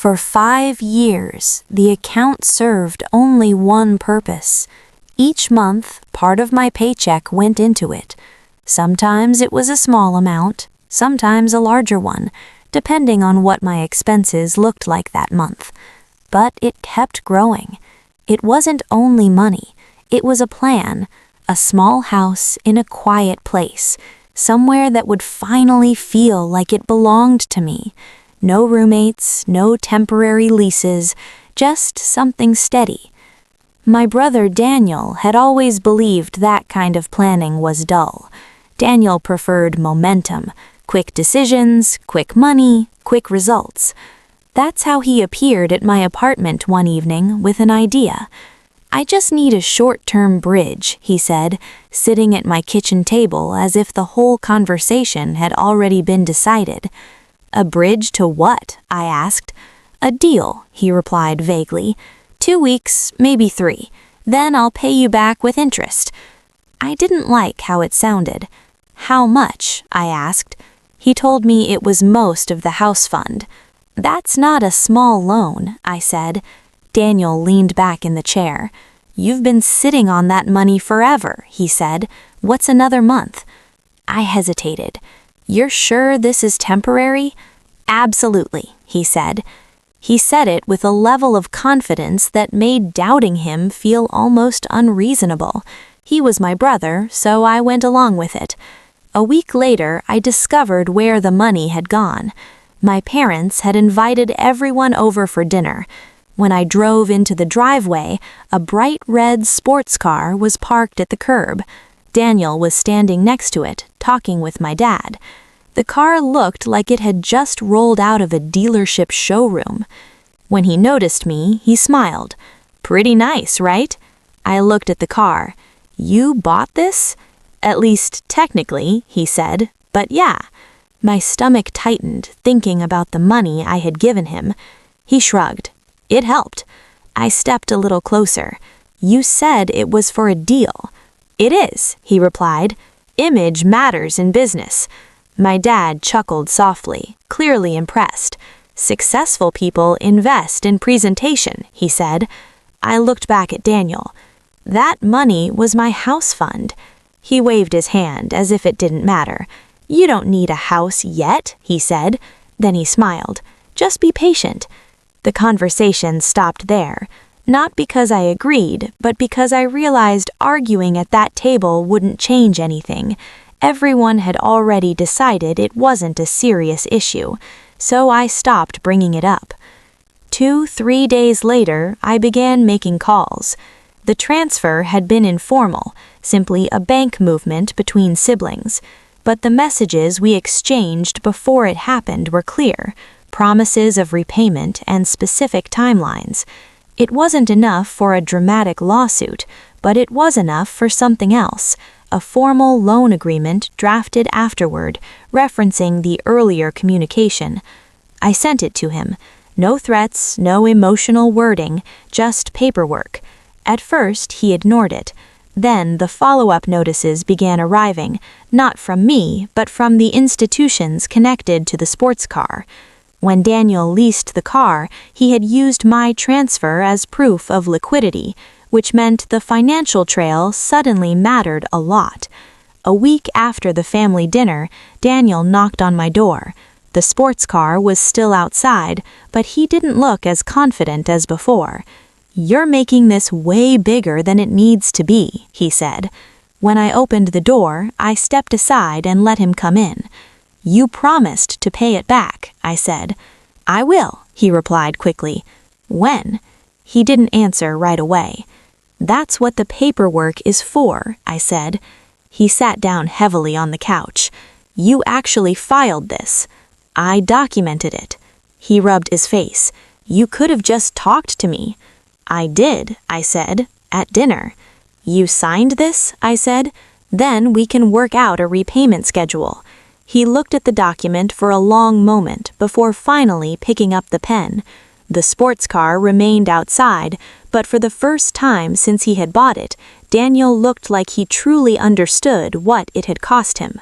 For 5 years, the account served only one purpose. Each month, part of my paycheck went into it. Sometimes it was a small amount, sometimes a larger one, depending on what my expenses looked like that month. But it kept growing. It wasn't only money, it was a plan, a small house in a quiet place, somewhere that would finally feel like it belonged to me. No roommates, no temporary leases, just something steady. My brother Daniel had always believed that kind of planning was dull. Daniel preferred momentum, quick decisions, quick money, quick results. That's how he appeared at my apartment one evening with an idea. "I just need a short-term bridge," he said, sitting at my kitchen table as if the whole conversation had already been decided. "A bridge to what?" I asked. "A deal," he replied vaguely. 2 weeks, maybe 3. Then I'll pay you back with interest." I didn't like how it sounded. "How much?" I asked. He told me it was most of the house fund. "That's not a small loan," I said. Daniel leaned back in the chair. "You've been sitting on that money forever," he said. "What's another month?" I hesitated. "You're sure this is temporary?" "Absolutely," he said. He said it with a level of confidence that made doubting him feel almost unreasonable. He was my brother, so I went along with it. A week later, I discovered where the money had gone. My parents had invited everyone over for dinner. When I drove into the driveway, a bright red sports car was parked at the curb. Daniel was standing next to it, talking with my dad. The car looked like it had just rolled out of a dealership showroom. When he noticed me, he smiled. "Pretty nice, right?" I looked at the car. "You bought this?" "At least, technically," he said, "but yeah." My stomach tightened, thinking about the money I had given him. He shrugged. "It helped." I stepped a little closer. "You said it was for a deal." "It is," he replied. "Image matters in business." My dad chuckled softly, clearly impressed. "Successful people invest in presentation," he said. I looked back at Daniel. "That money was my house fund." He waved his hand as if it didn't matter. "You don't need a house yet," he said. Then he smiled. "Just be patient." The conversation stopped there, not because I agreed, but because I realized arguing at that table wouldn't change anything. Everyone had already decided it wasn't a serious issue, so I stopped bringing it up. 2-3 days later, I began making calls. The transfer had been informal, simply a bank movement between siblings, but the messages we exchanged before it happened were clear, promises of repayment and specific timelines. It wasn't enough for a dramatic lawsuit, but it was enough for something else. A formal loan agreement drafted afterward, referencing the earlier communication. I sent it to him. No threats, no emotional wording, just paperwork. At first, he ignored it. Then the follow-up notices began arriving, not from me, but from the institutions connected to the sports car. When Daniel leased the car, he had used my transfer as proof of liquidity, which meant the financial trail suddenly mattered a lot. A week after the family dinner, Daniel knocked on my door. The sports car was still outside, but he didn't look as confident as before. "You're making this way bigger than it needs to be," he said. When I opened the door, I stepped aside and let him come in. "You promised to pay it back," I said. "I will," he replied quickly. "When?" He didn't answer right away. "That's what the paperwork is for," I said. He sat down heavily on the couch. "You actually filed this." "I documented it." He rubbed his face. "You could have just talked to me." "I did," I said, "at dinner." "You signed this?" I said. "Then we can work out a repayment schedule." He looked at the document for a long moment before finally picking up the pen. The sports car remained outside, but for the first time since he had bought it, Daniel looked like he truly understood what it had cost him.